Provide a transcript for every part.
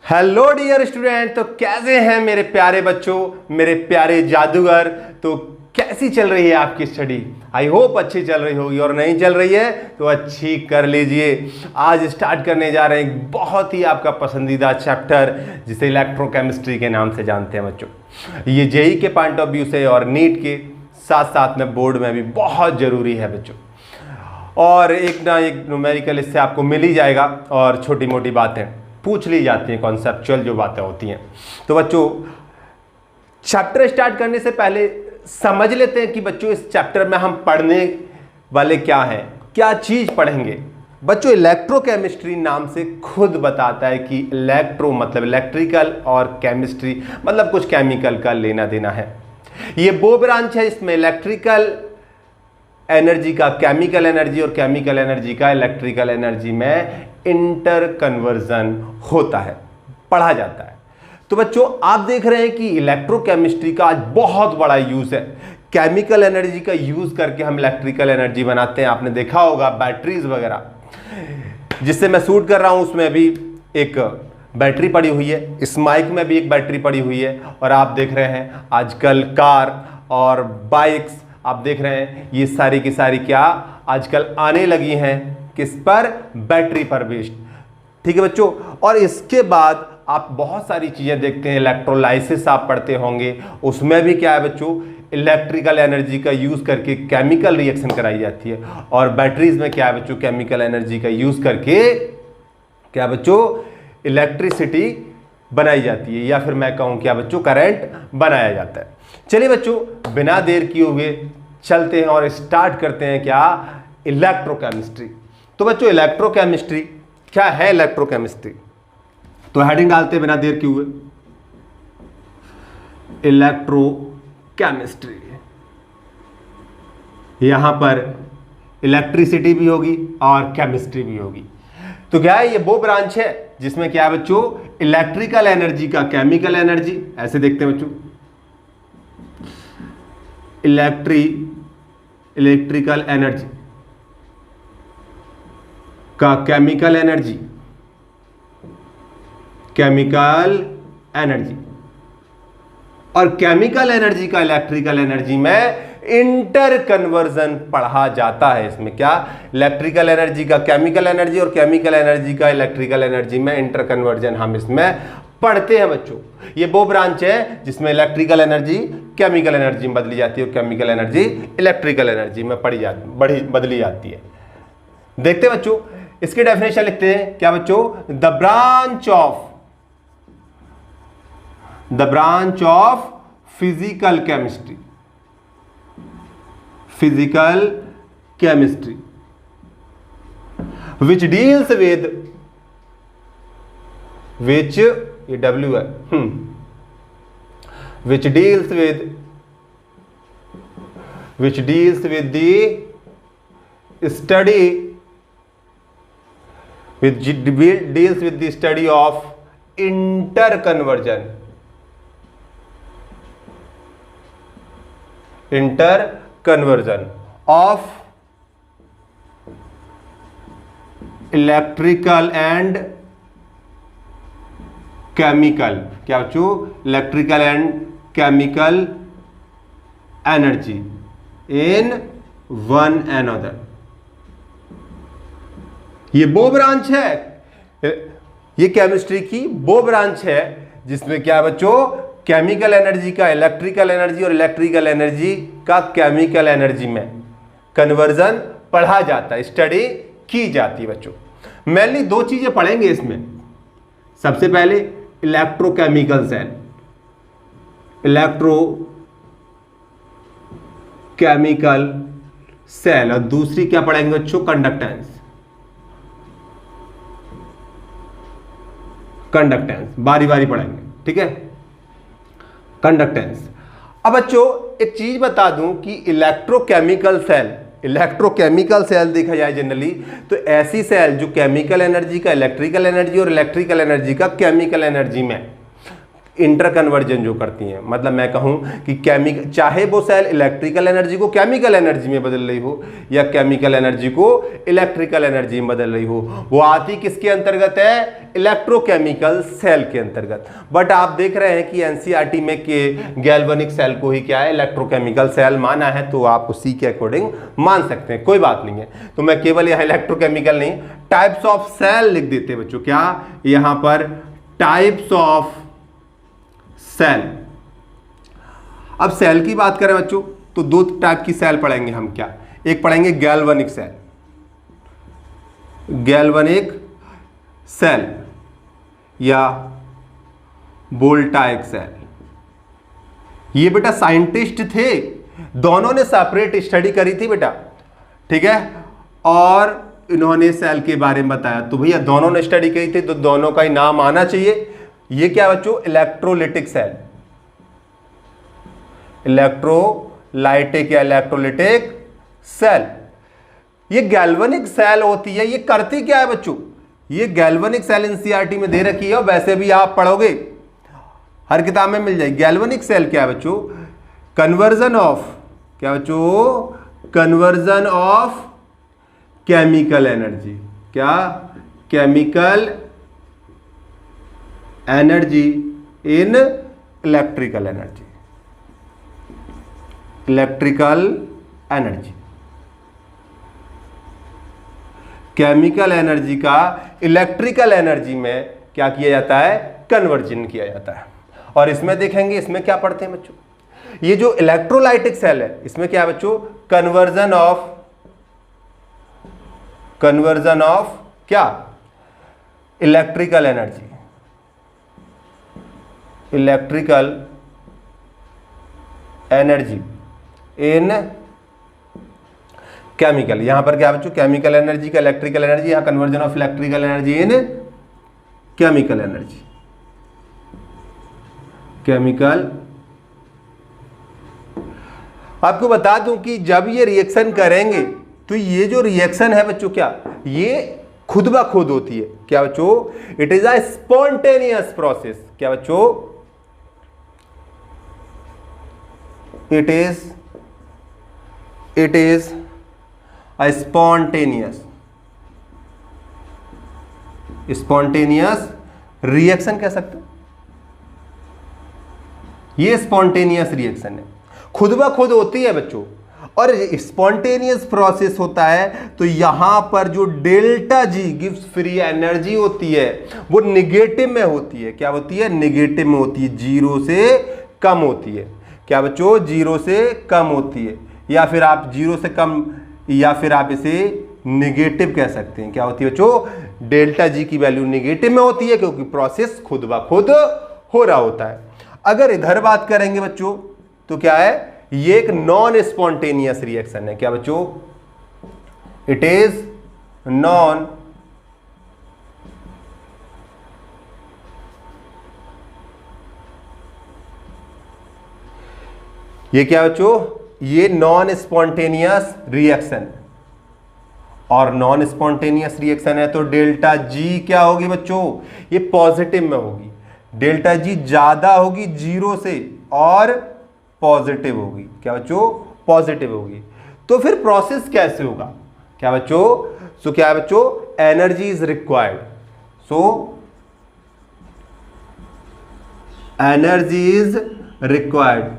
Hello dear student. तो कैसे हैं मेरे प्यारे बच्चों, मेरे प्यारे जादूगर। तो कैसी चल रही है आपकी स्टडी? आई होप अच्छी चल रही होगी, और नहीं चल रही है तो अच्छी कर लीजिए। आज स्टार्ट करने जा रहे हैं एक बहुत ही आपका पसंदीदा चैप्टर, जिसे इलेक्ट्रोकेमिस्ट्री के नाम से जानते हैं बच्चों। ये जेई के पॉइंट ऑफ व्यू से और नीट के साथ साथ में बोर्ड में भी बहुत ज़रूरी है बच्चों। और एक ना एक न्यूमेरिकल इससे आपको मिल ही जाएगा, और छोटी मोटी बातें पूछ ली जाती हैं, कॉन्सेप्चुअल जो बातें होती हैं। तो बच्चों, चैप्टर स्टार्ट करने से पहले समझ लेते हैं कि बच्चों इस चैप्टर में हम पढ़ने वाले क्या हैं, क्या चीज़ पढ़ेंगे। बच्चों, इलेक्ट्रोकेमिस्ट्री नाम से खुद बताता है कि इलेक्ट्रो मतलब इलेक्ट्रिकल और केमिस्ट्री मतलब कुछ केमिकल का लेना देना है। ये वो ब्रांच है इसमें इलेक्ट्रिकल एनर्जी का केमिकल एनर्जी और केमिकल एनर्जी का इलेक्ट्रिकल एनर्जी में इंटर कन्वर्जन होता है, पढ़ा जाता है। तो बच्चों, आप देख रहे हैं कि इलेक्ट्रोकेमिस्ट्री का आज बहुत बड़ा यूज है। केमिकल एनर्जी का यूज करके हम इलेक्ट्रिकल एनर्जी बनाते हैं। आपने देखा होगा बैटरीज वगैरह, जिससे मैं शूट कर रहा हूं उसमें अभी एक बैटरी पड़ी हुई है, इस माइक में भी एक बैटरी पड़ी हुई है। और आप देख रहे हैं आजकल कार और बाइक्स, आप देख रहे हैं ये सारी की सारी क्या आजकल आने लगी हैं, किस पर? बैटरी पर बेस्ड। ठीक है बच्चों। और इसके बाद आप बहुत सारी चीजें देखते हैं, इलेक्ट्रोलाइसिस आप पढ़ते होंगे, उसमें भी क्या है बच्चों, इलेक्ट्रिकल एनर्जी का यूज करके केमिकल रिएक्शन कराई जाती है। और बैटरीज में क्या है बच्चों, केमिकल एनर्जी का यूज करके क्या बच्चों, इलेक्ट्रिसिटी बनाई जाती है, या फिर मैं कहूं क्या बच्चों, करंट बनाया जाता है। चलिए बच्चों, बिना देर किए हुए चलते हैं और स्टार्ट करते हैं क्या, इलेक्ट्रोकेमिस्ट्री। तो बच्चों, इलेक्ट्रोकेमिस्ट्री क्या है? इलेक्ट्रोकेमिस्ट्री तो हेडिंग डालते हैं बिना देर किए हुए, इलेक्ट्रोकेमिस्ट्री। यहां पर इलेक्ट्रिसिटी भी होगी और केमिस्ट्री भी होगी। तो क्या है, ये वो ब्रांच है जिसमें क्या है बच्चों, इलेक्ट्रिकल एनर्जी का केमिकल एनर्जी, ऐसे देखते हैं बच्चों, इलेक्ट्रिकल एनर्जी का केमिकल एनर्जी, और केमिकल एनर्जी का इलेक्ट्रिकल एनर्जी में इंटर कन्वर्जन पढ़ा जाता है। इसमें क्या, इलेक्ट्रिकल एनर्जी का केमिकल एनर्जी और केमिकल एनर्जी का इलेक्ट्रिकल एनर्जी में इंटर कन्वर्जन हम इसमें पढ़ते हैं बच्चों। ये वो ब्रांच है जिसमें इलेक्ट्रिकल एनर्जी केमिकल एनर्जी में बदली जाती है और केमिकल एनर्जी इलेक्ट्रिकल एनर्जी में बदली जाती है। देखते हैं बच्चों, इसकी डेफिनेशन लिखते हैं क्या बच्चों, the branch of physical chemistry which deals with ये W है, which deals with the study of interconversion of electrical and chemical, क्या बच्चों, electrical and chemical energy in one another. ये वो ब्रांच है, ये केमिस्ट्री की वो ब्रांच है जिसमें क्या बच्चों, केमिकल एनर्जी का इलेक्ट्रिकल एनर्जी और इलेक्ट्रिकल एनर्जी का केमिकल एनर्जी में कन्वर्जन पढ़ा जाता है, स्टडी की जाती है बच्चों। मेनली दो चीजें पढ़ेंगे इसमें। सबसे पहले इलेक्ट्रोकेमिकल सेल, और दूसरी क्या पढ़ेंगे बच्चों, कंडक्टेंस। बारी बारी पढ़ेंगे, ठीक है। कंडक्टेंस। अब बच्चों, एक चीज बता दूं कि इलेक्ट्रोकेमिकल सेल देखा जाए जनरली तो ऐसी सेल जो केमिकल एनर्जी का इलेक्ट्रिकल एनर्जी और इलेक्ट्रिकल एनर्जी का केमिकल एनर्जी में इंटर कन्वर्जन जो करती हैं, मतलब मैं कहूं कि केमिकल, चाहे वो सेल इलेक्ट्रिकल एनर्जी को केमिकल एनर्जी में बदल रही हो या केमिकल एनर्जी को इलेक्ट्रिकल एनर्जी में बदल रही हो, वो आती किसके अंतर्गत है? इलेक्ट्रोकेमिकल सेल के अंतर्गत। बट आप देख रहे हैं कि एनसीईआरटी में के गैल्वेनिक सेल को ही क्या है? इलेक्ट्रोकेमिकल सेल माना है, तो आप उसी के अकॉर्डिंग मान सकते हैं, कोई बात नहीं है। तो मैं केवल यहाँ इलेक्ट्रोकेमिकल नहीं, टाइप्स ऑफ सेल लिख देते हैं बच्चों। क्या यहां पर टाइप्स ऑफ सेल। अब सेल की बात करें बच्चों तो दो टाइप की सेल पढ़ेंगे हम। क्या? एक पढ़ेंगे गैल्वेनिक सेल, गैल्वेनिक सेल या वोल्टाइक सेल। ये बेटा साइंटिस्ट थे, दोनों ने सेपरेट स्टडी करी थी बेटा, ठीक है, और इन्होंने सेल के बारे में बताया। तो भैया दोनों ने स्टडी की थी तो दोनों का ही नाम आना चाहिए। ये क्या बच्चों? इलेक्ट्रोलिटिक सेल, इलेक्ट्रोलाइटिक या इलेक्ट्रोलिटिक सेल। ये गैल्वेनिक सेल होती है, ये करती क्या है बच्चों? ये गैल्वेनिक सेल एनसीईआरटी में दे रखी है और वैसे भी आप पढ़ोगे, हर किताब में मिल जाएगी। गैल्वेनिक सेल क्या है बच्चों? कन्वर्जन ऑफ, क्या बच्चों? Conversion of chemical energy. क्या? Chemical energy in electrical energy, electrical energy. Chemical energy का इलेक्ट्रिकल एनर्जी में क्या किया जाता है? कन्वर्जन किया जाता है। और इसमें देखेंगे, इसमें क्या पढ़ते हैं बच्चों? ये जो इलेक्ट्रोलाइटिक सेल है इसमें क्या है बच्चों? कन्वर्जन ऑफ क्या? Electrical energy, electrical energy in chemical. यहां पर क्या बच्चों? केमिकल एनर्जी का इलेक्ट्रिकल एनर्जी, यहां conversion of electrical energy in chemical energy, chemical. आपको बता दूं कि जब ये रिएक्शन करेंगे तो ये जो रिएक्शन है बच्चों, क्या ये खुद ब खुद होती है? क्या बच्चों? It is a spontaneous process. क्या बच्चों? it is a spontaneous reaction कह सकते हो। ये स्पॉन्टेनियस रिएक्शन है, खुद ब खुद होती है बच्चों। और स्पॉन्टेनियस प्रोसेस होता है तो यहां पर जो delta G gives free energy होती है वो निगेटिव में होती है। क्या होती है? निगेटिव में होती है, जीरो से कम होती है। क्या बच्चों? जीरो से कम होती है, या फिर आप जीरो से कम, या फिर आप इसे निगेटिव कह सकते हैं। क्या होती है बच्चों? डेल्टा जी की वैल्यू निगेटिव में होती है क्योंकि प्रोसेस खुद ब खुद हो रहा होता है। अगर इधर बात करेंगे बच्चों तो क्या है? ये एक नॉन स्पॉन्टेनियस रिएक्शन है। क्या बच्चों? इट इज नॉन ये क्या बच्चों? ये नॉन स्पॉन्टेनियस रिएक्शन। और नॉन स्पॉन्टेनियस रिएक्शन है तो डेल्टा जी क्या होगी बच्चों? ये पॉजिटिव में होगी। डेल्टा जी ज्यादा होगी जीरो से और पॉजिटिव होगी। क्या बच्चों? पॉजिटिव होगी। तो फिर प्रोसेस कैसे होगा? क्या बच्चों? सो क्या है बच्चों? Energy is required. So energy is required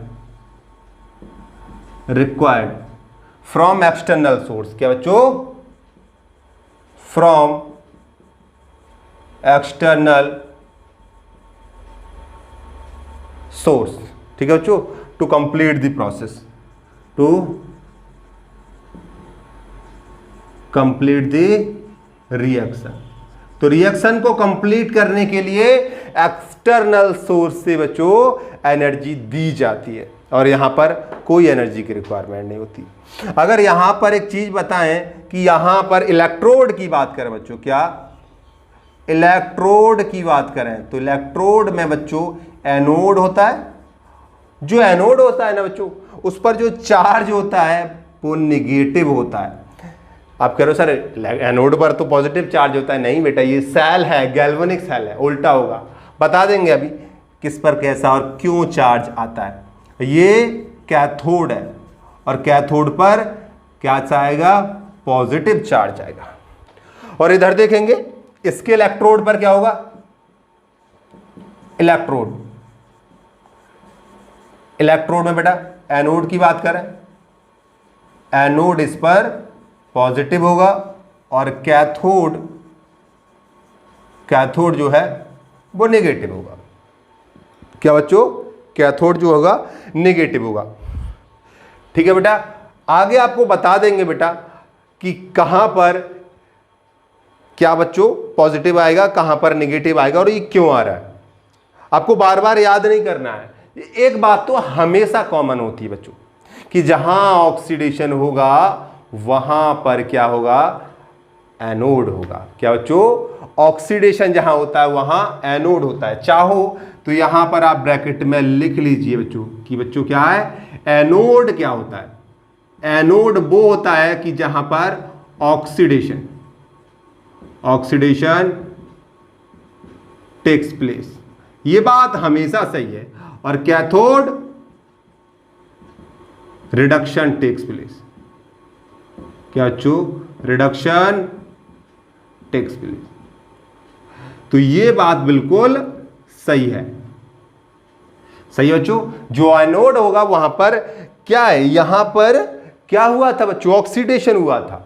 from external source. क्या बच्चों? From external source. ठीक है बच्चों? To complete the process, to complete the reaction. तो रिएक्शन को कंप्लीट करने के लिए एक्सटर्नल सोर्स से बच्चों एनर्जी दी जाती है और यहां पर कोई एनर्जी की रिक्वायरमेंट नहीं होती। अगर यहां पर एक चीज बताएं कि यहां पर इलेक्ट्रोड की बात करें बच्चों, क्या इलेक्ट्रोड की बात करें तो इलेक्ट्रोड में बच्चों एनोड होता है। जो एनोड होता है ना बच्चों, उस पर जो चार्ज होता है वो निगेटिव होता है। आप कह रहे हो सर एनोड पर तो पॉजिटिव चार्ज होता है। नहीं बेटा, ये सेल है, गैल्वेनिक सेल है, उल्टा होगा। बता देंगे अभी किस पर कैसा और क्यों चार्ज आता है। ये कैथोड है और कैथोड पर क्या आएगा, पॉजिटिव चार्ज आएगा। और इधर देखेंगे इसके इलेक्ट्रोड पर क्या होगा, इलेक्ट्रोड में बेटा एनोड की बात करें, एनोड इस पर पॉजिटिव होगा और कैथोड जो है वो नेगेटिव होगा। क्या बच्चों, कैथोड जो होगा नेगेटिव होगा। ठीक है बेटा, आगे आपको बता देंगे बेटा कि कहां पर क्या बच्चों पॉजिटिव आएगा, कहां पर नेगेटिव आएगा और ये क्यों आ रहा है। आपको बार बार याद नहीं करना है। एक बात तो हमेशा कॉमन होती है बच्चों कि जहां ऑक्सीडेशन होगा वहां पर क्या होगा, एनोड होगा। क्या बच्चों, ऑक्सीडेशन जहां होता है वहां एनोड होता है। चाहो तो यहां पर आप ब्रैकेट में लिख लीजिए बच्चों कि बच्चों क्या है, एनोड क्या होता है। एनोड वो होता है कि जहां पर ऑक्सीडेशन टेक्स प्लेस। ये बात हमेशा सही है। और कैथोड रिडक्शन टेक्स प्लेस। क्या बच्चों, रिडक्शन टेक्स प्लेस। तो ये बात बिल्कुल सही है, सही है बच्चों। जो एनोड होगा वहां पर क्या है, यहां पर क्या हुआ था बच्चों, ऑक्सीडेशन हुआ था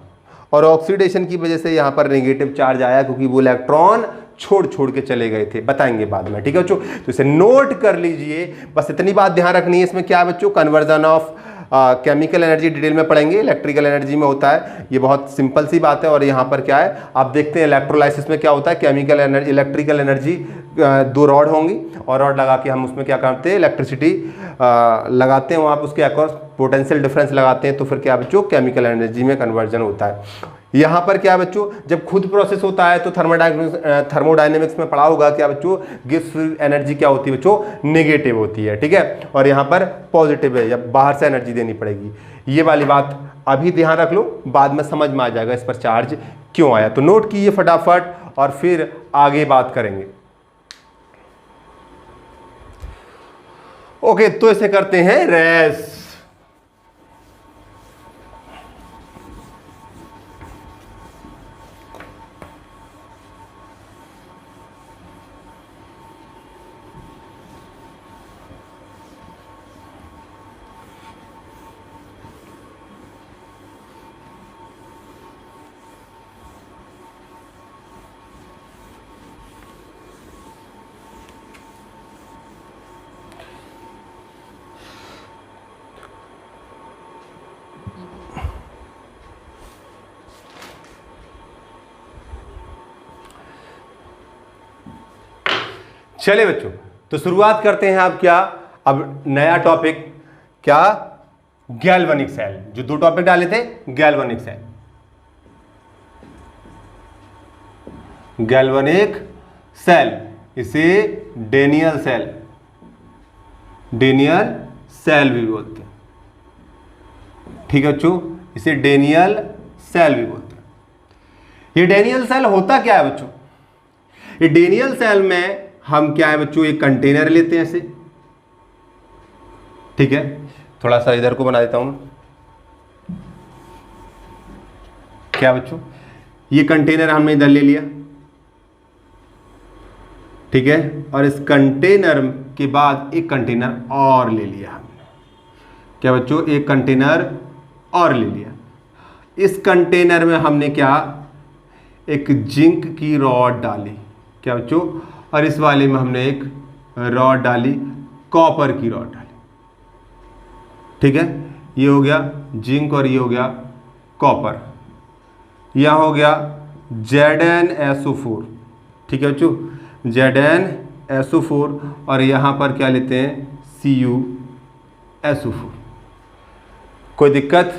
और ऑक्सीडेशन की वजह से यहां पर नेगेटिव चार्ज आया क्योंकि वो इलेक्ट्रॉन छोड़ के चले गए थे। बताएंगे बाद में, ठीक है बच्चों। तो इसे नोट कर लीजिए, बस इतनी बात ध्यान रखनी है। इसमें क्या है बच्चों, conversion of chemical energy detail में पढ़ेंगे, इलेक्ट्रिकल एनर्जी में होता है। ये बहुत सिंपल सी बात है। और यहाँ पर क्या है, आप देखते हैं इलेक्ट्रोलाइसिस में क्या होता है, केमिकल एनर्जी इलेक्ट्रिकल एनर्जी, दो रॉड होंगी और रॉड लगा के हम उसमें क्या करते हैं, इलेक्ट्रिसिटी लगाते हैं, वहाँ पर उसके अक्रॉस पोटेंशियल डिफरेंस लगाते हैं, तो फिर क्या बच्चों, केमिकल एनर्जी में कन्वर्जन होता है। यहाँ पर क्या बच्चों, जब खुद प्रोसेस होता है तो थर्मोडायनेमिक्स में पढ़ा होगा क्या बच्चों, गिब्स एनर्जी क्या होती है बच्चों, नेगेटिव होती है। ठीक है, और यहाँ पर पॉजिटिव है, या बाहर से एनर्जी देनी पड़ेगी। ये वाली बात अभी ध्यान रख लो, बाद में समझ में आ जाएगा इस पर चार्ज क्यों आया। तो नोट कीजिए फटाफट और फिर आगे बात करेंगे। ओके, तो इसे करते हैं रेस। चले बच्चों, तो शुरुआत करते हैं। आप क्या, अब नया टॉपिक क्या, गैल्वेनिक सेल। जो दो टॉपिक डाले थे, गैल्वेनिक सेल, गैल्वेनिक सेल, इसे डेनियल सेल भी बोलते हैं। ठीक है बच्चों, इसे डेनियल सेल भी बोलते हैं। ये डेनियल सेल होता क्या है बच्चों, ये डेनियल सेल में हम क्या है बच्चों, एक कंटेनर लेते हैं ऐसे। ठीक है, थोड़ा सा इधर को बना देता हूं। क्या बच्चों, ये कंटेनर हमने इधर ले लिया। ठीक है, और इस कंटेनर के बाद एक कंटेनर और ले लिया हमने। क्या बच्चों, एक कंटेनर और ले लिया। इस कंटेनर में हमने क्या, एक जिंक की रॉड डाली। क्या बच्चों, और इस वाले में हमने एक रॉड डाली, कॉपर की रॉड डाली। ठीक है, ये हो गया जिंक और ये हो गया कॉपर। यह हो गया ZnSO4। ठीक है बच्चों, ZnSO4, और यहाँ पर क्या लेते हैं, CuSO4। कोई दिक्कत?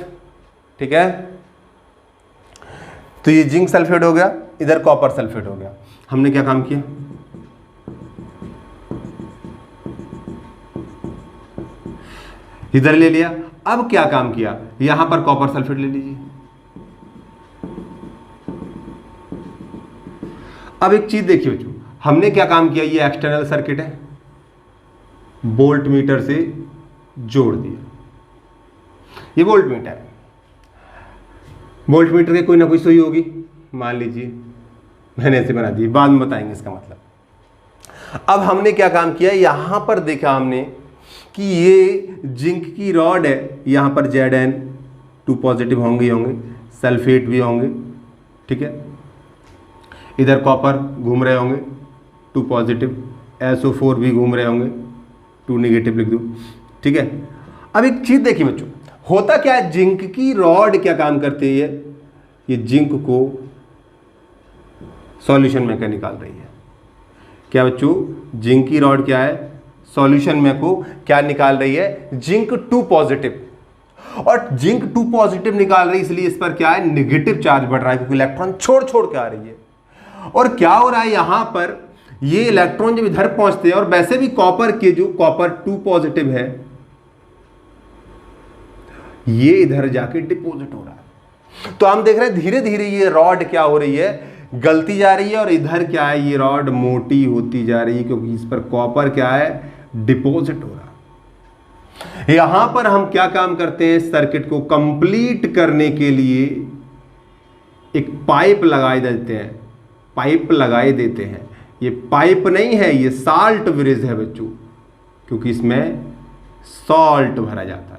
ठीक है, तो ये जिंक सल्फेट हो गया, इधर कॉपर सल्फेट हो गया। हमने क्या काम किया, इधर ले लिया। अब क्या काम किया, यहां पर कॉपर सल्फेट ले लीजिए। अब एक चीज देखिए बच्चों, हमने क्या काम किया, ये एक्सटर्नल सर्किट है। वोल्ट मीटर से जोड़ दिया। ये वोल्ट मीटर है। वोल्ट मीटर की कोई ना कोई सुई होगी, मान लीजिए मैंने ऐसे बना दी, बाद में बताएंगे इसका मतलब। अब हमने क्या काम किया, यहां पर देखा हमने कि ये जिंक की रॉड है, यहां पर Zn2 पॉजिटिव होंगे ही होंगे, सल्फेट भी होंगे, ठीक है। इधर कॉपर घूम रहे होंगे 2 पॉजिटिव, SO4 भी घूम रहे होंगे 2 नेगेटिव लिख दो, ठीक है। अब एक चीज देखिए बच्चों, होता क्या है, जिंक की रॉड क्या काम करती है, ये जिंक को सॉल्यूशन में क्या निकाल रही है, क्या बच्चों, जिंक की रॉड क्या है, सॉल्यूशन में को क्या निकाल रही है, जिंक 2 पॉजिटिव। और जिंक 2 पॉजिटिव निकाल रही है, इसलिए इस पर क्या है, नेगेटिव चार्ज बढ़ रहा है, क्योंकि इलेक्ट्रॉन छोड़ छोड़ के आ रही है। और क्या हो रहा है, यहां पर ये इलेक्ट्रॉन जब इधर पहुंचते हैं, और वैसे भी कॉपर के जो कॉपर 2 पॉजिटिव है, ये इधर जाके डिपॉजिट हो रहा है। तो हम देख रहे हैं धीरे धीरे ये रॉड क्या हो रही है, गलती जा रही है, और इधर क्या है, ये रॉड मोटी होती जा रही है, क्योंकि इस पर कॉपर क्या है, डिपॉजिट हो रहा है। यहां पर हम क्या काम करते हैं, सर्किट को कंप्लीट करने के लिए एक पाइप लगाए देते हैं, पाइप लगाए देते हैं। ये पाइप नहीं है, ये साल्ट ब्रिज है बच्चों, क्योंकि इसमें सॉल्ट भरा जाता है।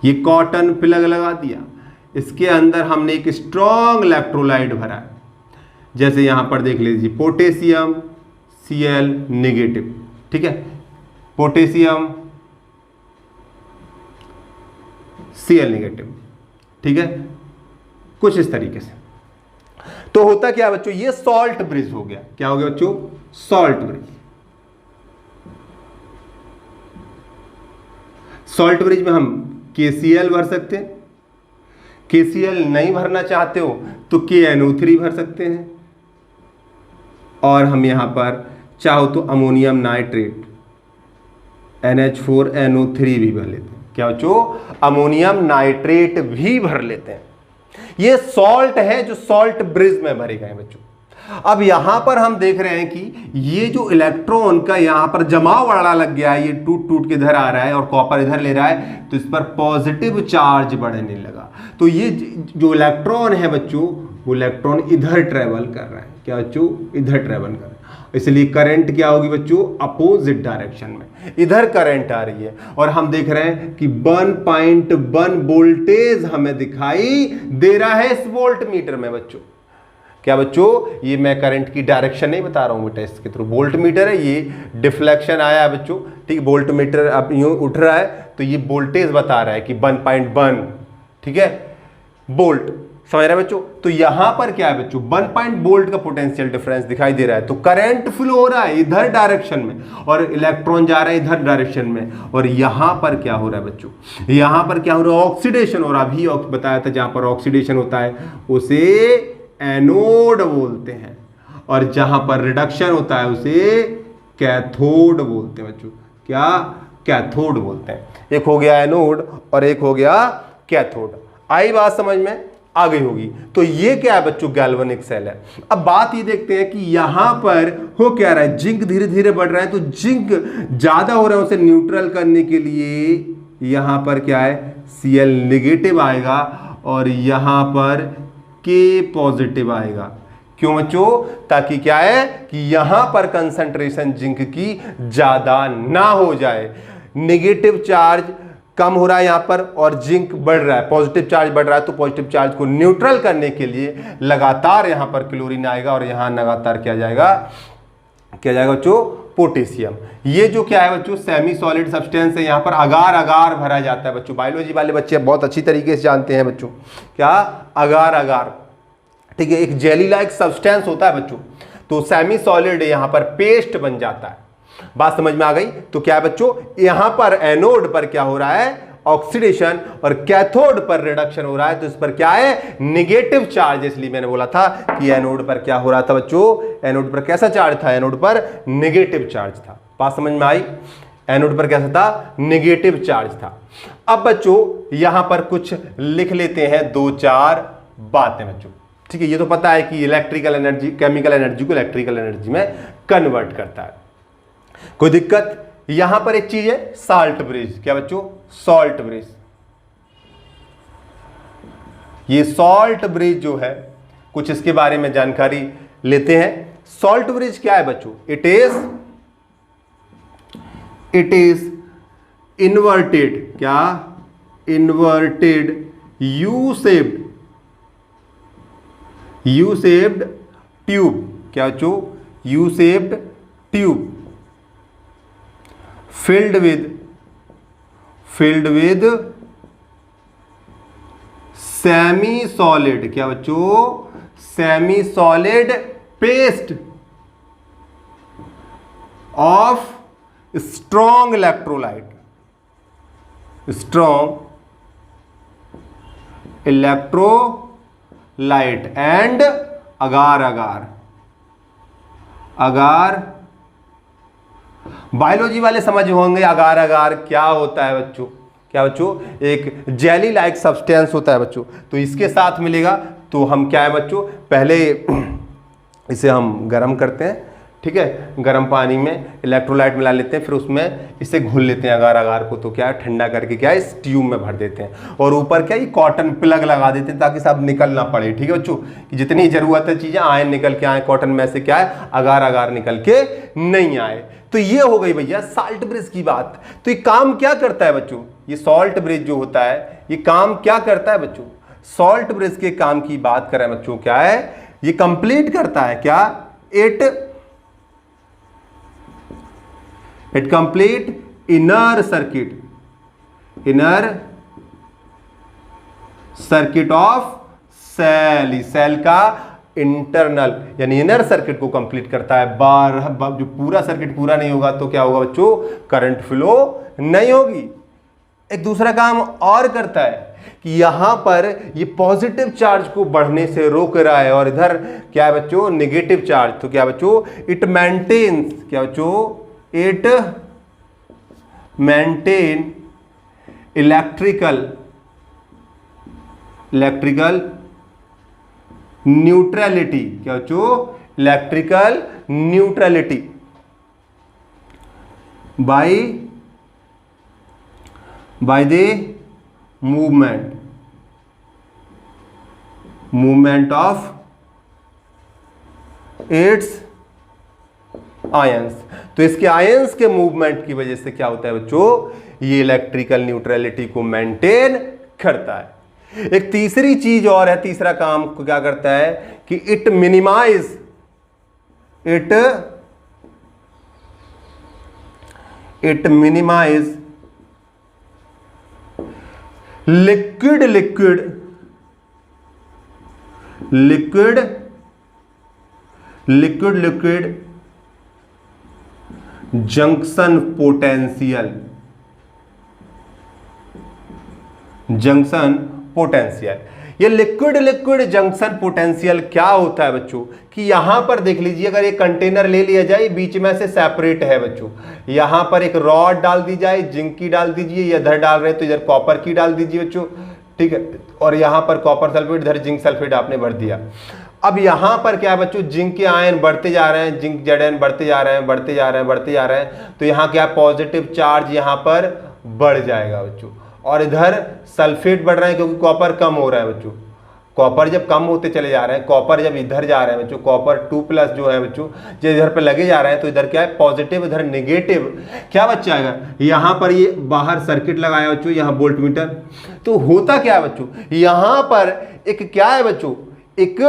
ये कॉटन प्लग लगा दिया, इसके अंदर हमने एक स्ट्रॉन्ग इलेक्ट्रोलाइट भरा है, जैसे यहां पर देख लीजिए पोटेशियम Cl नेगेटिव, ठीक है, पोटेशियम Cl नेगेटिव, ठीक है, कुछ इस तरीके से। तो होता क्या है बच्चों, ये सॉल्ट ब्रिज हो गया। क्या हो गया बच्चों, सॉल्ट ब्रिज। सॉल्ट ब्रिज में हम KCl भर सकते हैं, KCl नहीं भरना चाहते हो तो KNO3 भर सकते हैं, और हम यहां पर चाहो तो अमोनियम नाइट्रेट NH4NO3 भी भर लेते हैं। क्या बच्चों, अमोनियम नाइट्रेट भी भर लेते हैं। ये सॉल्ट है जो सॉल्ट ब्रिज में भरे गए बच्चों। अब यहां पर हम देख रहे हैं कि ये जो इलेक्ट्रॉन का यहां पर जमाव बड़ा लग गया है, ये टूट टूट के इधर आ रहा है और कॉपर इधर ले रहा है, तो इस पर पॉजिटिव चार्ज बढ़ने लगा। तो ये जो इलेक्ट्रॉन है बच्चों, वो इलेक्ट्रॉन इधर ट्रेवल कर रहा है। क्या बच्चों, इधर ट्रेवल कर रहा है, इसलिए करंट क्या होगी बच्चों, अपोजिट डायरेक्शन में इधर करंट आ रही है। और हम देख रहे हैं कि 1.1 वोल्टेज हमें दिखाई दे रहा है इस वोल्ट मीटर में बच्चों। क्या बच्चों, ये मैं करंट की डायरेक्शन नहीं बता रहा हूं बेटा, इसके थ्रू वोल्ट मीटर है, ये डिफ्लेक्शन आया है बच्चों, ठीक। वोल्ट मीटर अब यूं उठ रहा है, तो ये वोल्टेज बता रहा है कि 1.1, ठीक है, वोल्ट, समझ रहे हैं बच्चों। तो यहां पर क्या है बच्चों, 1 वोल्ट का पोटेंशियल डिफरेंस दिखाई दे रहा है। तो करंट फ्लो हो रहा है इधर डायरेक्शन में, और इलेक्ट्रॉन जा रहा है इधर डायरेक्शन में। और यहां पर क्या हो रहा है बच्चों, यहां पर क्या हो रहा है, ऑक्सीडेशन हो रहा है। अभी बताया था, जहां पर ऑक्सीडेशन होता है उसे एनोड बोलते हैं, और जहां पर रिडक्शन होता है उसे कैथोड बोलते हैं बच्चों। क्या, कैथोड बोलते हैं। एक हो गया एनोड और एक हो गया कैथोड। आई बात समझ में आ गई होगी। तो ये क्या है बच्चों, गैल्वेनिक सेल है। अब बात ये देखते हैं कि यहां पर हो क्या रहा है, जिंक धीरे धीरे बढ़ रहा है, तो जिंक ज्यादा हो रहा है, उसे न्यूट्रल करने के लिए यहां पर क्या है, Cl नेगेटिव आएगा, और यहां पर K पॉजिटिव आएगा। क्यों बच्चों, ताकि क्या है कि यहां पर कंसंट्रेशन जिंक की ज्यादा ना हो जाए। नेगेटिव चार्ज कम हो रहा है यहां पर, और जिंक बढ़ रहा है, पॉजिटिव चार्ज बढ़ रहा है। तो पॉजिटिव चार्ज को न्यूट्रल करने के लिए लगातार यहां पर क्लोरीन आएगा, और यहां लगातार क्या जाएगा बच्चों, पोटेशियम। ये जो क्या है बच्चों, सेमी सॉलिड सब्सटेंस है, यहां पर अगार अगार भरा जाता है बच्चों। बायोलॉजी वाले बच्चे बहुत अच्छी तरीके से जानते हैं बच्चों, क्या अगार अगार, ठीक है, एक जेली लाइक सब्सटेंस होता है बच्चों। तो सेमी सॉलिड यहां पर पेस्ट बन जाता है। बात समझ में आ गई। तो क्या है बच्चों, यहां पर एनोड पर क्या हो रहा है, ऑक्सीडेशन, और कैथोड पर रिडक्शन हो रहा है। तो इस पर क्या है, नेगेटिव चार्ज। इसलिए मैंने बोला था कि एनोड पर क्या हो रहा था बच्चों, एनोड पर कैसा चार्ज था, एनोड पर नेगेटिव चार्ज था। बात समझ में आई, एनोड पर कैसा था, नेगेटिव चार्ज था। अब बच्चों यहां पर कुछ लिख लेते हैं, 2-4 बातें बच्चों, ठीक है। ये तो पता है कि इलेक्ट्रिकल एनर्जी केमिकल एनर्जी को इलेक्ट्रिकल एनर्जी में कन्वर्ट करता है, कोई दिक्कत। यहां पर एक चीज है साल्ट ब्रिज। क्या बच्चों? Salt bridge. ये सॉल्ट ब्रिज जो है, कुछ इसके बारे में जानकारी लेते हैं। सॉल्ट ब्रिज क्या है बच्चों? It is inverted. क्या? Inverted U shaped tube. क्या बच्चों? U shaped tube filled with semi solid. क्या बच्चों? Semi solid paste of strong electrolyte and agar. Biology वाले समझ होंगे अगार अगार क्या होता है बच्चों। क्या बच्चों? एक जेली लाइक सब्सटेंस होता है बच्चों। तो इसके साथ मिलेगा तो हम क्या है बच्चों, पहले इसे हम गर्म करते हैं, ठीक है, गर्म पानी में इलेक्ट्रोलाइट मिला लेते हैं, फिर उसमें इसे घोल लेते हैं अगार अगार को। तो क्या है, ठंडा करके क्या है इस ट्यूब में भर देते हैं और ऊपर क्या ये कॉटन प्लग लगा देते हैं ताकि सब निकल ना पड़े। ठीक है बच्चों, कि जितनी जरूरत है चीजें आए निकल के आए, कॉटन में से क्या है अगार अगार निकल के नहीं आए। तो ये हो गई भैया साल्ट ब्रिज की बात। तो ये काम क्या करता है बच्चों? ये सॉल्ट ब्रिज जो होता है ये काम क्या करता है बच्चों? सॉल्ट ब्रिज के काम की बात करें बच्चों, क्या है ये कंप्लीट करता है? क्या? It complete inner circuit of cell. Cell का इंटरनल यानी इनर सर्किट को कंप्लीट करता है। जो पूरा सर्किट पूरा नहीं होगा तो क्या होगा बच्चों? करंट फ्लो नहीं होगी। एक दूसरा काम और करता है कि यहां पर ये पॉजिटिव चार्ज को बढ़ने से रोक रहा है और इधर क्या है बच्चों? Negative charge. तो क्या बच्चों? It maintains. क्या बच्चों? It maintain electrical neutrality. क्या बच्चों? Electrical neutrality by the movement of its ions. तो इसके आयंस के मूवमेंट की वजह से क्या होता है बच्चों? ये इलेक्ट्रिकल न्यूट्रलिटी को मेंटेन करता है। एक तीसरी चीज और है, तीसरा काम को क्या करता है कि it minimise liquid junction potential. ये लिक्विड जंक्शन पोटेंशियल क्या होता है बच्चों? कि यहां पर देख लीजिए, अगर एक कंटेनर ले लिया जाए बीच में से सेपरेट है बच्चों, यहां पर एक रॉड डाल दी जाए, जिंक की डाल दीजिए, इधर डाल रहे तो इधर कॉपर की डाल दीजिए बच्चों, ठीक है, और यहां पर कॉपर सल्फेट, इधर जिंक सल्फेट आपने भर दिया। अब यहां पर क्या है बच्चों? जिंक के आयन बढ़ते जा रहे हैं, जिंक जेड बढ़ते जा रहे हैं, तो यहां क्या पॉजिटिव चार्ज यहां पर बढ़ जाएगा बच्चों, और इधर सल्फेट बढ़ रहे हैं क्योंकि कॉपर कम हो रहा है बच्चों। कॉपर जब कम होते चले जा रहे हैं, कॉपर जब इधर जा रहे हैं बच्चों, कॉपर 2+ जो है बच्चों, जो इधर पे लगे जा रहे हैं, तो इधर क्या है पॉजिटिव, इधर नेगेटिव। क्या बच्चा आएगा? यहां पर ये बाहर सर्किट लगाया बच्चों, यहां वोल्ट मीटर। तो होता क्या है बच्चों? यहां पर एक क्या है बच्चों? एक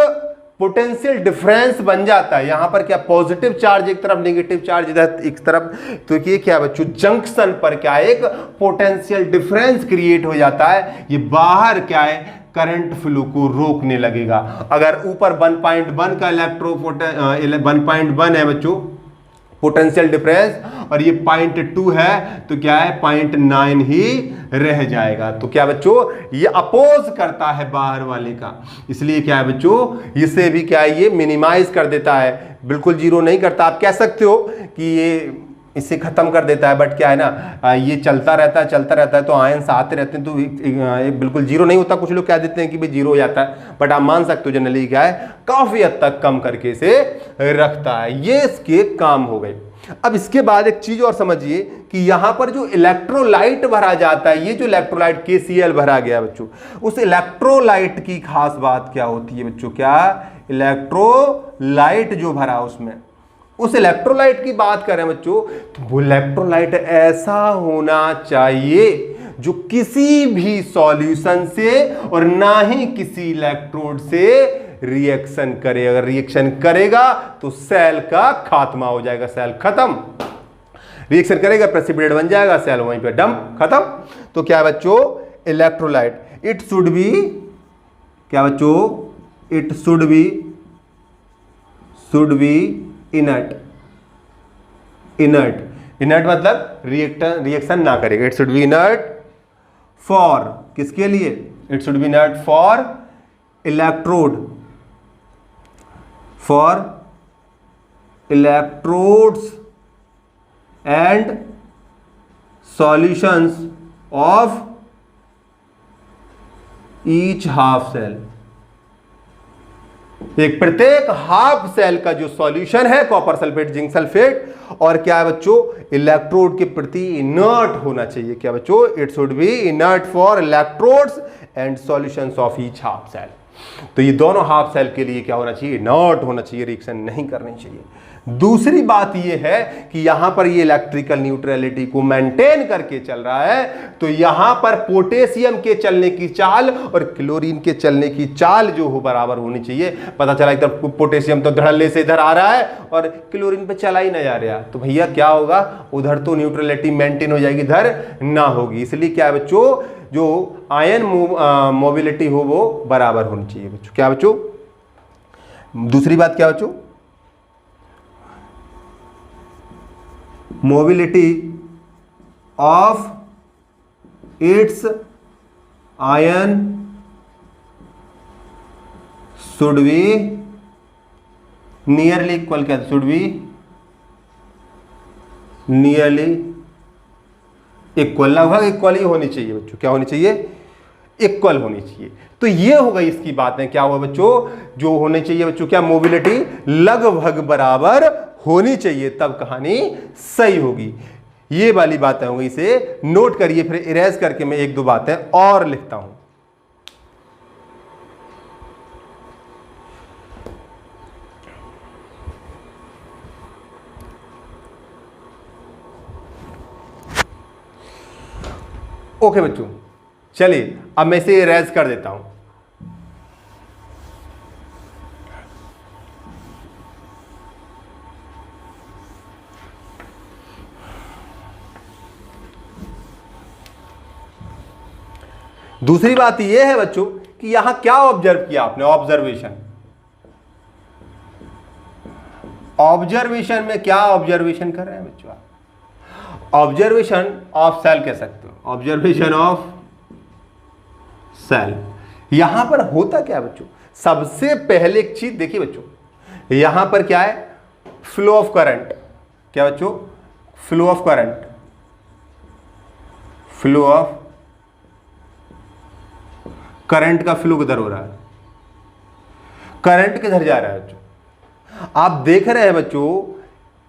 पोटेंशियल डिफरेंस बन जाता है। यहां पर क्या पॉजिटिव चार्ज एक तरफ, नेगेटिव चार्ज इधर एक तरफ। तो ये क्या बच्चों? जंक्शन पर क्या एक पोटेंशियल डिफरेंस क्रिएट हो जाता है। ये बाहर क्या है करंट फ्लो को रोकने लगेगा। अगर ऊपर 1.1 का 1.1 है बच्चों पोटेंशियल डिफरेंस, और ये 0.2 है, तो क्या है 0.9 ही रह जाएगा। तो क्या बच्चों? ये अपोज करता है बाहर वाले का, इसलिए क्या है बच्चों? इसे भी क्या है ये मिनिमाइज कर देता है, बिल्कुल जीरो नहीं करता। आप कह सकते हो कि ये इसे खत्म कर देता है, बट क्या है ना ये चलता रहता है तो आयंस आते रहते हैं, तो बिल्कुल जीरो नहीं होता। कुछ लोग कह देते हैं कि भाई जीरो हो जाता है, बट आप मान सकते हो जनरली क्या है काफी हद तक कम करके इसे रखता है। ये इसके काम हो गए। अब इसके बाद एक चीज और समझिए कि यहां पर जो इलेक्ट्रोलाइट भरा जाता है, ये जो इलेक्ट्रोलाइट KCl भरा गया बच्चों, उस इलेक्ट्रोलाइट की खास बात क्या होती है बच्चों? क्या इलेक्ट्रोलाइट जो भरा उसमें, उस इलेक्ट्रोलाइट की बात करें बच्चों, तो वो इलेक्ट्रोलाइट ऐसा होना चाहिए जो किसी भी सॉल्यूशन से और ना ही किसी इलेक्ट्रोड से रिएक्शन करे। अगर रिएक्शन करेगा तो सेल का खात्मा हो जाएगा, सेल खत्म। रिएक्शन करेगा, प्रेसिपिटेट बन जाएगा, सेल वहीं पे डंप, खत्म। तो क्या बच्चों? इलेक्ट्रोलाइट इट शुड बी, क्या बच्चों? It should be inert. Inert मतलब रिएक्शन ना करेगा। It should be inert for, किसके लिए? It should be inert for electrode, for electrodes and solutions of each half cell। एक प्रत्येक हाफ सेल का जो सॉल्यूशन है कॉपर सल्फेट, जिंक सल्फेट, और क्या है बच्चों? इलेक्ट्रोड के प्रति इनर्ट होना चाहिए। क्या बच्चों? It should be inert for electrodes and solutions of each half cell. तो ये दोनों हाफ सेल के लिए क्या होना चाहिए? इनर्ट होना चाहिए, रिएक्शन नहीं करनी चाहिए। दूसरी बात यह है कि यहां पर ये इलेक्ट्रिकल न्यूट्रलिटी को मेंटेन करके चल रहा है, तो यहां पर पोटेशियम के चलने की चाल और क्लोरीन के चलने की चाल जो हो बराबर होनी चाहिए। पता चला इधर पोटेशियम तो धड़ल्ले से इधर आ रहा है और क्लोरीन पे चला ही नहीं जा रहा, तो भैया क्या होगा? उधर तो न्यूट्रलिटी मेंटेन हो जाएगी, इधर ना होगी। इसलिए क्या है बच्चों? जो आयन मोबिलिटी हो वो बराबर होनी चाहिए बच्चों। क्या बच्चों? दूसरी बात क्या बच्चों? Mobility of its ion should be nearly equal. क्या? शुड बी नियरली इक्वल, लगभग इक्वल ही होनी चाहिए बच्चों। क्या होनी चाहिए? इक्वल होनी चाहिए। तो ये हो गई इसकी बातें। क्या हुआ बच्चों? जो होने चाहिए बच्चों, क्या? मोबिलिटी लगभग बराबर होनी चाहिए, तब कहानी सही होगी। ये वाली बातें होंगी, इसे नोट करिए। फिर इरेज करके मैं एक दो बातें और लिखता हूं। ओके बच्चों, चलिए अब मैं इसे इरेज कर देता हूं। दूसरी बात यह है बच्चों कि यहां क्या ऑब्जर्व किया आपने? ऑब्जर्वेशन। ऑब्जर्वेशन में क्या ऑब्जर्वेशन कर रहे हैं बच्चों आप? ऑब्जर्वेशन ऑफ सेल कह सकते हो, ऑब्जर्वेशन ऑफ सेल। यहां पर होता क्या है बच्चों? सबसे पहले एक चीज देखिए बच्चों, यहां पर क्या है? Flow of current. क्या बच्चों? Flow of current. Flow of current का फ्लो किधर हो रहा है? करंट किधर जा रहा है बच्चों? आप देख रहे हैं बच्चों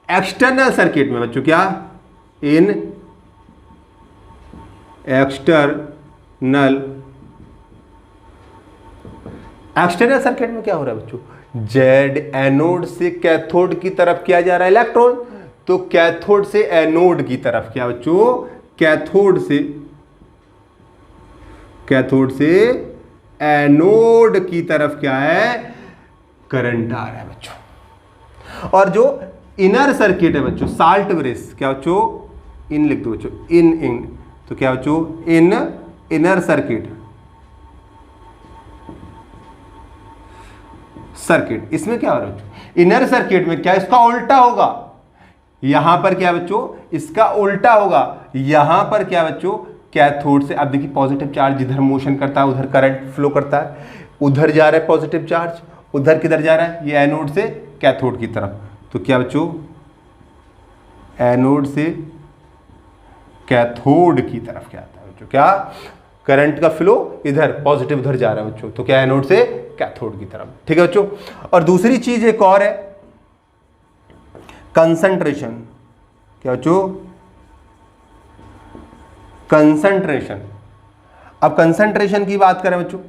एक्सटर्नल सर्किट में बच्चों, क्या? इन एक्सटर्नल सर्किट में क्या हो रहा है बच्चों? जेड एनोड से कैथोड की तरफ किया जा रहा है इलेक्ट्रॉन, तो कैथोड से एनोड की तरफ। क्या बच्चों? कैथोड से एनोड की तरफ क्या है? करंट आ रहा है बच्चों। और जो इनर सर्किट है बच्चों, साल्ट ब्रिज। क्या बच्चों? इन लिख दो बच्चों, इन। तो क्या बच्चों? इन इनर सर्किट। इसमें क्या हो रहा है बच्चों? इनर सर्किट में क्या इसका उल्टा होगा? यहां पर क्या बच्चों? इसका उल्टा होगा। यहां पर क्या बच्चों? कैथोड से, अब देखिए पॉजिटिव चार्ज जिधर मोशन करता है उधर करंट फ्लो करता है, उधर जा रहा है पॉजिटिव चार्ज, उधर किधर जा रहा है? ये एनोड से कैथोड की तरफ। तो क्या बच्चों? एनोड से कैथोड की तरफ क्या आता है बच्चों? क्या? करंट का फ्लो इधर पॉजिटिव उधर जा रहा है बच्चों, तो क्या? एनोड से कैथोड की तरफ। ठीक है बच्चों। और दूसरी चीज एक और है, कंसंट्रेशन। क्या बच्चों, कंसंट्रेशन। अब कंसंट्रेशन की बात करें बच्चों,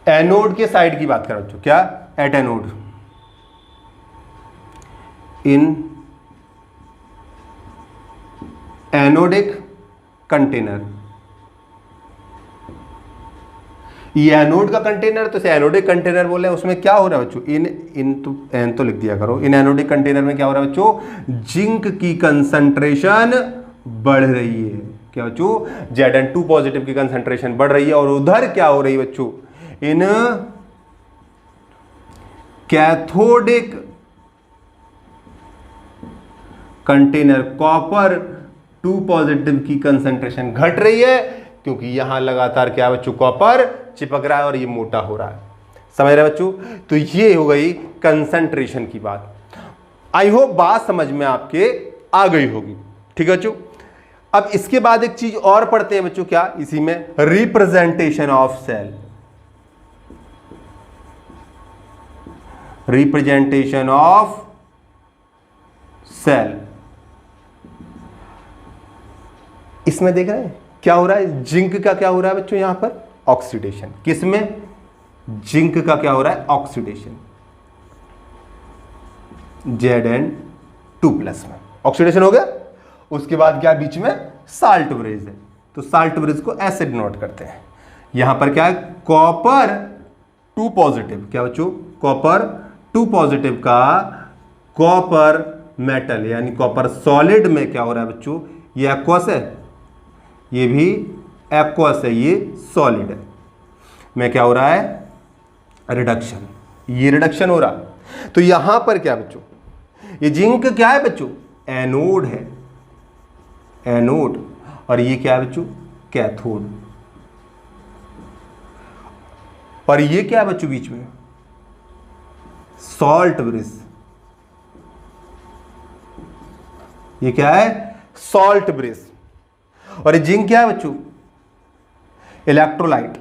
एनोड के साइड की बात करें बच्चों, क्या, at anode, in anodic container. ये एनोड का कंटेनर, तो इसे एनोडिक कंटेनर बोले। उसमें क्या हो रहा है बच्चों, एन तो लिख दिया करो। इन एनोडिक कंटेनर में क्या हो रहा है बच्चों, जिंक की कंसंट्रेशन बढ़ रही है। क्या बच्चों, Zn2 पॉजिटिव की कंसंट्रेशन बढ़ रही है। और उधर क्या हो रही है बच्चों, इन कैथोडिक कंटेनर कॉपर 2 पॉजिटिव की कंसंट्रेशन घट रही है, क्योंकि यहां लगातार क्या बच्चों, कॉपर चिपक रहा है और ये मोटा हो रहा है। समझ रहे बच्चों? तो ये हो गई कंसंट्रेशन की बात। आई होप बात समझ में आपके आ गई होगी। ठीक है बच्चों, अब इसके बाद एक चीज और पढ़ते हैं बच्चों, क्या, इसी में representation of cell. Representation of cell, इसमें देख रहे हैं क्या हो रहा है, जिंक का क्या हो रहा है बच्चों, यहां पर ऑक्सीडेशन। किसमें, जिंक का क्या हो रहा है, ऑक्सीडेशन। Zn2+ में ऑक्सीडेशन हो गया। उसके बाद क्या बीच में साल्ट ब्रिज है, तो साल्ट ब्रिज को ऐसे डिनोट करते हैं। यहां पर क्या है, कॉपर 2 पॉजिटिव, क्या बच्चों, कॉपर 2 पॉजिटिव का कॉपर मेटल यानी कॉपर सॉलिड में क्या हो रहा है बच्चों, ये एक्वस है, ये भी एक्वस है, ये सॉलिड है, में क्या हो रहा है, रिडक्शन। ये रिडक्शन हो रहा। तो यहां पर क्या बच्चों, ये जिंक क्या है बच्चों, एनोड है, एनोड। और ये क्या है बच्चों, कैथोड। और ये क्या है बच्चों बीच में, सॉल्ट ब्रिज। ये क्या है, सॉल्ट ब्रिज। और ये जिंक क्या है बच्चों, electrolyte.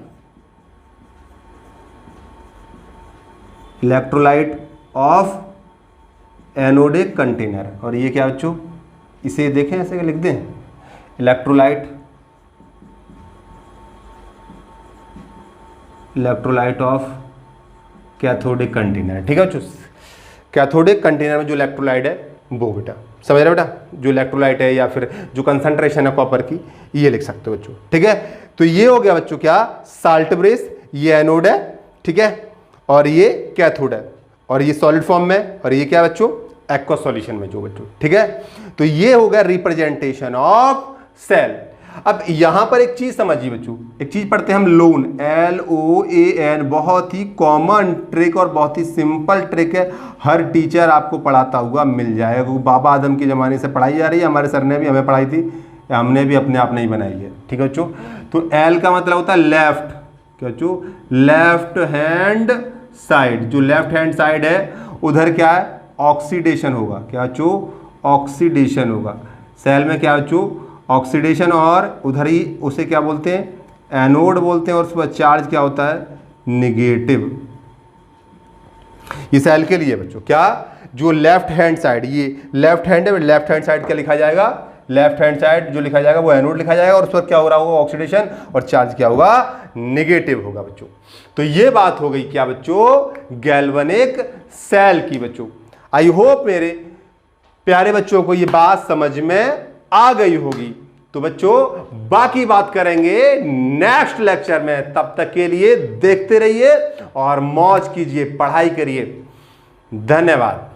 Electrolyte of anodic container. और ये क्या बच्चों, इसे देखें ऐसे लिख दें, electrolyte, electrolyte of cathodic container. ठीक है बच्चों, कैथोडिक कंटेनर में जो इलेक्ट्रोलाइट है वो बेटा, समझ रहे बेटा, जो इलेक्ट्रोलाइट है या फिर जो कंसंट्रेशन है कॉपर की, ये लिख सकते हो बच्चों। ठीक है, तो ये हो गया बच्चों क्या, साल्ट ब्रिज, ये एनोड है, ठीक है, और ये कैथोड है, और ये सॉलिड फॉर्म में, और ये क्या बच्चों, एक्वस सॉल्यूशन में जो बच्चों। ठीक है, तो ये हो गया रिप्रेजेंटेशन ऑफ सेल। अब यहां पर एक चीज समझिए बच्चों, एक चीज पढ़ते हैं हम, लोन, LOAN, बहुत ही कॉमन ट्रिक और बहुत ही सिंपल ट्रिक है, हर टीचर आपको पढ़ाता हुआ मिल जाएगा। वो बाबा आदम के ज़माने से पढ़ाई जा रही है, हमारे सर ने भी हमें पढ़ाई थी, हमने भी अपने आप नहीं बनाई है। ठीक है बच्चों, तो L का मतलब होता है लेफ्ट, क्या बच्चों, लेफ्ट हैंड साइड। जो लेफ्ट हैंड साइड है उधर क्या है, ऑक्सीडेशन होगा, क्या बच्चों, ऑक्सीडेशन होगा। सेल में क्या बच्चों, ऑक्सीडेशन, और उधर ही उसे क्या बोलते हैं, एनोड बोलते हैं, और उस पर चार्ज क्या होता है, निगेटिव। ये सेल के लिए बच्चों, क्या, जो लेफ्ट हैंड साइड, ये लेफ्ट हैंड है, लेफ्ट हैंड साइड क्या लिखा जाएगा, लेफ्ट हैंड साइड जो लिखा जाएगा वो एनोड लिखा जाएगा, और उस पर क्या हो रहा होगा, ऑक्सीडेशन, और चार्ज क्या होगा, निगेटिव होगा बच्चों। तो ये बात हो गई क्या बच्चों, गैल्वेनिक सेल की बच्चों। आई होप मेरे प्यारे बच्चों को ये बात समझ में आ गई होगी। तो बच्चों बाकी बात करेंगे नेक्स्ट लेक्चर में, तब तक के लिए देखते रहिए और मौज कीजिए, पढ़ाई करिए। धन्यवाद।